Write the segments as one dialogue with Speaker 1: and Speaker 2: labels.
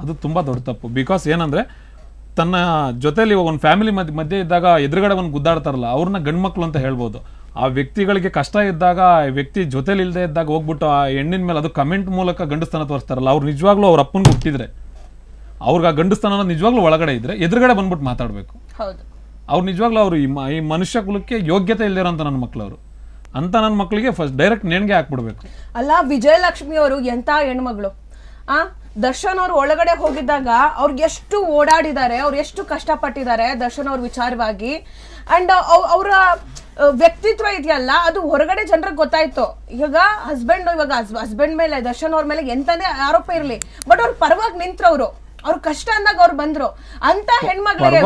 Speaker 1: ಅದು ತುಂಬ ದೊಡ್ಡ ತಪ್ಪು. ಬಿಕಾಸ್ ಏನಂದರೆ ತನ್ನ ಜೊತೆಲಿ ಒಂದು ಫ್ಯಾಮಿಲಿ ಮಧ್ಯೆ ಇದ್ದಾಗ ಎದುರುಗಡೆ ಒಂದು ಗುದ್ದಾಡ್ತಾರಲ್ಲ ಅವ್ರನ್ನ ಗಂಡು ಮಕ್ಕಳು ಅಂತ ಹೇಳ್ಬೋದು. ಆ ವ್ಯಕ್ತಿಗಳಿಗೆ ಕಷ್ಟ ಇದ್ದಾಗ ವ್ಯಕ್ತಿ ಜೊತೆಲಿ ಇಲ್ಲದೆ ಇದ್ದಾಗ ಹೋಗ್ಬಿಟ್ಟು ಆ ಹೆಣ್ಣಿನ ಮೇಲೆ ಅದು ಕಮೆಂಟ್ ಮೂಲಕ ಗಂಡಸ್ತನ ತೋರಿಸ್ತಾರಲ್ಲ, ಅವ್ರು ನಿಜವಾಗ್ಲೂ ಅವ್ರ ಅಪ್ಪನಿಗೆ ಹುಟ್ಟಿದ್ರೆ ಅವ್ರಿಗೆ ಆ ಗಂಡಸ್ತನ ನಿಜವಾಗ್ಲೂ ಒಳಗಡೆ ಇದ್ರೆ ಎದುರುಗಡೆ ಬಂದ್ಬಿಟ್ಟು ಮಾತಾಡಬೇಕು. ಅವ್ರು ನಿಜವಾಗ್ಲೂ ಅವರು ಈ ಮನುಷ್ಯ ಕುಲಕ್ಕೆ ಯೋಗ್ಯತೆ ಇಲ್ದಿರೋಂಥ ನನ್ನ ಮಕ್ಳು ಅವರು ಅಂತ ನನ್ನ ಮಕ್ಕಳಿಗೆ ಫಸ್ಟ್ ಡೈರೆಕ್ಟ್ ನೇಣಿಗೆ ಹಾಕ್ಬಿಡ್ಬೇಕು.
Speaker 2: ಅಲ್ಲ, ವಿಜಯಲಕ್ಷ್ಮಿ ಅವರು ಎಂತ ಹೆಣ್ಮಗಳು. ದರ್ಶನ್ ಅವ್ರು ಒಳಗಡೆ ಹೋಗಿದ್ದಾಗ ಅವ್ರಿಗೆ ಎಷ್ಟು ಓಡಾಡಿದ್ದಾರೆ, ಅವ್ರು ಎಷ್ಟು ಕಷ್ಟಪಟ್ಟಿದ್ದಾರೆ ದರ್ಶನ್ ಅವ್ರ ವಿಚಾರವಾಗಿ. ಅಂಡ್ ಅವರ ವ್ಯಕ್ತಿತ್ವ ಇದೆಯಲ್ಲ ಅದು ಹೊರಗಡೆ ಜನರಿಗೆ ಗೊತ್ತಾಯ್ತು. ಇವಾಗ ಹಸ್ಬೆಂಡ್ ಮೇಲೆ ದರ್ಶನ್ ಅವ್ರ ಮೇಲೆ ಎಂತನೇ ಆರೋಪ ಇರ್ಲಿ, ಬಟ್ ಅವ್ರ ಪರವಾಗಿ ನಿಂತ್ರವ್ರು, ಅವ್ರ ಕಷ್ಟ ಅಂದಾಗ ಅವ್ರು ಬಂದ್ರು ಅಂತ ಹೆಣ್ಮಕ್ಳಿಗೆ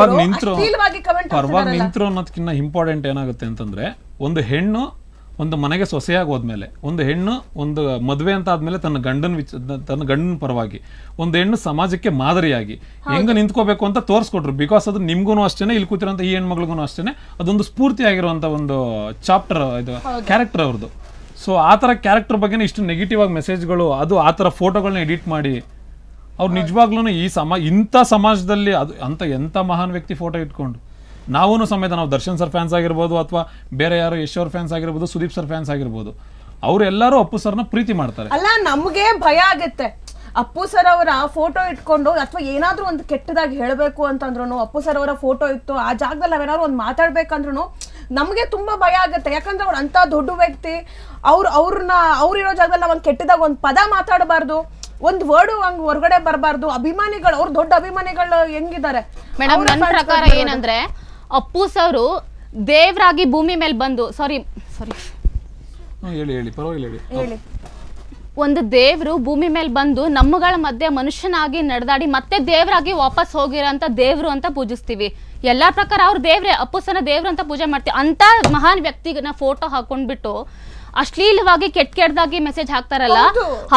Speaker 1: ಪರವಾಗಿ ನಿಂತ್ರು ಅನ್ನೋದಕ್ಕಿಂತ ಇಂಪಾರ್ಟೆಂಟ್ ಏನಾಗುತ್ತೆ ಅಂತಂದ್ರೆ, ಒಂದು ಹೆಣ್ಣು ಒಂದು ಮನೆಗೆ ಸೊಸೆಯಾಗಿ ಹೋದ್ಮೇಲೆ, ಒಂದು ಹೆಣ್ಣು ಒಂದು ಮದುವೆ ಅಂತ ಆದ್ಮೇಲೆ ತನ್ನ ಗಂಡನ ಪರವಾಗಿ, ಒಂದು ಹೆಣ್ಣು ಸಮಾಜಕ್ಕೆ ಮಾದರಿಯಾಗಿ ಹೆಂಗ ನಿಂತ್ಕೋಬೇಕು ಅಂತ ತೋರಿಸ್ಕೊಟ್ರು. ಬಿಕಾಸ್ ಅದು ನಿಮ್ಗೂ ಅಷ್ಟೇನೆ, ಇಲ್ಲಿ ಕೂತಿರೋಂಥ ಈ ಹೆಣ್ಮಕ್ಳಿಗೂ ಅಷ್ಟೇನೆ ಅದೊಂದು ಸ್ಫೂರ್ತಿ ಆಗಿರುವಂತ ಒಂದು ಚಾಪ್ಟರ್ ಇದು ಕ್ಯಾರೆಕ್ಟರ್ ಅವ್ರದ್ದು. ಸೊ ಆ ಥರ ಕ್ಯಾರೆಕ್ಟರ್ ಬಗ್ಗೆ ಇಷ್ಟು ನೆಗೆಟಿವ್ ಆಗಿ ಮೆಸೇಜ್ಗಳು, ಅದು ಆ ಥರ ಫೋಟೋಗಳನ್ನ ಎಡಿಟ್ ಮಾಡಿ ಅವ್ರು ನಿಜವಾಗ್ಲೂ ಇಂಥ ಸಮಾಜದಲ್ಲಿ ಅದು ಅಂತ ಎಂಥ ಮಹಾನ್ ವ್ಯಕ್ತಿ ಫೋಟೋ ಇಟ್ಕೊಂಡು ನಾವು ಸಮೇತ ನಾವು ದರ್ಶನ್ ಸರ್ ಫ್ಯಾನ್ಸ್ ಆಗಿರ್ಬೋದು ಅಥವಾ ಬೇರೆ ಯಾರು ಯಶ್ ಅವ್ರ ಫ್ಯಾನ್ಸ್ ಆಗಿರ್ಬೋದು, ಸುದೀಪ್ ಸರ್ ಫ್ಯಾನ್ಸ್ ಆಗಿರ್ಬೋದು, ಅವರೆಲ್ಲರೂ ಅಪ್ಪು ಸರ್ನ ಪ್ರೀತಿ ಮಾಡ್ತಾರೆ.
Speaker 2: ಅಲ್ಲ, ನಮ್ಗೆ ಭಯ ಆಗುತ್ತೆ ಅಪ್ಪು ಸರ್ ಅವರ ಫೋಟೋ ಇಟ್ಕೊಂಡು ಅಥವಾ ಏನಾದ್ರೂ ಒಂದು ಕೆಟ್ಟದಾಗಿ ಹೇಳಬೇಕು ಅಂತಂದ್ರು, ಅಪ್ಪು ಸರ್ ಅವರ ಫೋಟೋ ಇತ್ತು ಆ ಜಾಗದಲ್ಲಿ ನಾವೇನಾದ್ರು ಒಂದು ಮಾತಾಡ್ಬೇಕಂದ್ರು ನಮ್ಗೆ ತುಂಬಾ ಭಯ ಆಗುತ್ತೆ. ಯಾಕಂದ್ರೆ ಅವ್ರು ಅಂತ ದೊಡ್ಡ ವ್ಯಕ್ತಿ, ಅವ್ರಿರೋ ಜಾಗದಲ್ಲಿ ನಾವ್ ಒಂದು ಕೆಟ್ಟದಾಗ ಒಂದು ಪದ ಮಾತಾಡಬಾರ್ದು, ಒಂದು ವರ್ಡ್ ಹಂಗ್ ಹೊರಗಡೆ ಬರಬಾರ್ದು. ಅಭಿಮಾನಿಗಳು, ಅವ್ರ ದೊಡ್ಡ ಅಭಿಮಾನಿಗಳು ಹೆಂಗಿದ್ದಾರೆ
Speaker 3: ಮೇಡಮ್, ನನ್ನ ಪ್ರಕಾರ ಏನಂದ್ರೆ ಅಪ್ಪು ಸರ್ ದೇವ್ರಾಗಿ ಭೂಮಿ ಮೇಲೆ ಬಂದು ಒಂದು ದೇವ್ರು ಭೂಮಿ ಮೇಲೆ ಬಂದು ನಮ್ಮಗಳ ಮಧ್ಯೆ ಮನುಷ್ಯನಾಗಿ ನಡೆದಾಡಿ ಮತ್ತೆ ದೇವ್ರಾಗಿ ವಾಪಸ್ ಹೋಗಿರೋಂತ ದೇವ್ರು ಅಂತ ಪೂಜಿಸ್ತೀವಿ. ಎಲ್ಲಾ ಪ್ರಕಾರ ಅವ್ರ ದೇವ್ರೆ, ಅಪ್ಪು ಸರ್ನ ದೇವ್ರು ಅಂತ ಪೂಜೆ ಮಾಡ್ತೀವಿ. ಅಂತ ಮಹಾನ್ ವ್ಯಕ್ತಿನ ಫೋಟೋ ಹಾಕೊಂಡ್ಬಿಟ್ಟು ಅಶ್ಲೀಲವಾಗಿ ಕೆಟ್ಟದಾಗಿ ಮೆಸೇಜ್ ಹಾಕ್ತಾರಲ್ಲ,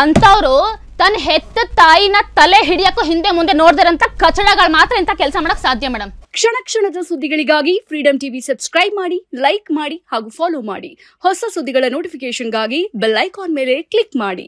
Speaker 3: ಅಂತವ್ರು ತನ್ನ ಹೆತ್ತ ತಾಯಿನ ತಲೆ ಹಿಡಿಯಕ್ಕೂ ಹಿಂದೆ ಮುಂದೆ ನೋಡ್ದಾರಂತ ಕಚಡಗಳು ಮಾತ್ರ ಇಂತ ಕೆಲಸ ಮಾಡಕ್ ಸಾಧ್ಯ ಮೇಡಮ್.
Speaker 4: ಕ್ಷಣ ಕ್ಷಣದ ಸುದ್ದಿಗಳಿಗಾಗಿ ಫ್ರೀಡಂ ಟಿವಿ ಸಬ್ಸ್ಕ್ರೈಬ್ ಮಾಡಿ, ಲೈಕ್ ಮಾಡಿ ಹಾಗೂ ಫಾಲೋ ಮಾಡಿ. ಹೊಸ ಸುದ್ದಿಗಳ ನೋಟಿಫಿಕೇಶನ್ಗಾಗಿ ಬೆಲ್ ಐಕಾನ್ ಮೇಲೆ ಕ್ಲಿಕ್ ಮಾಡಿ.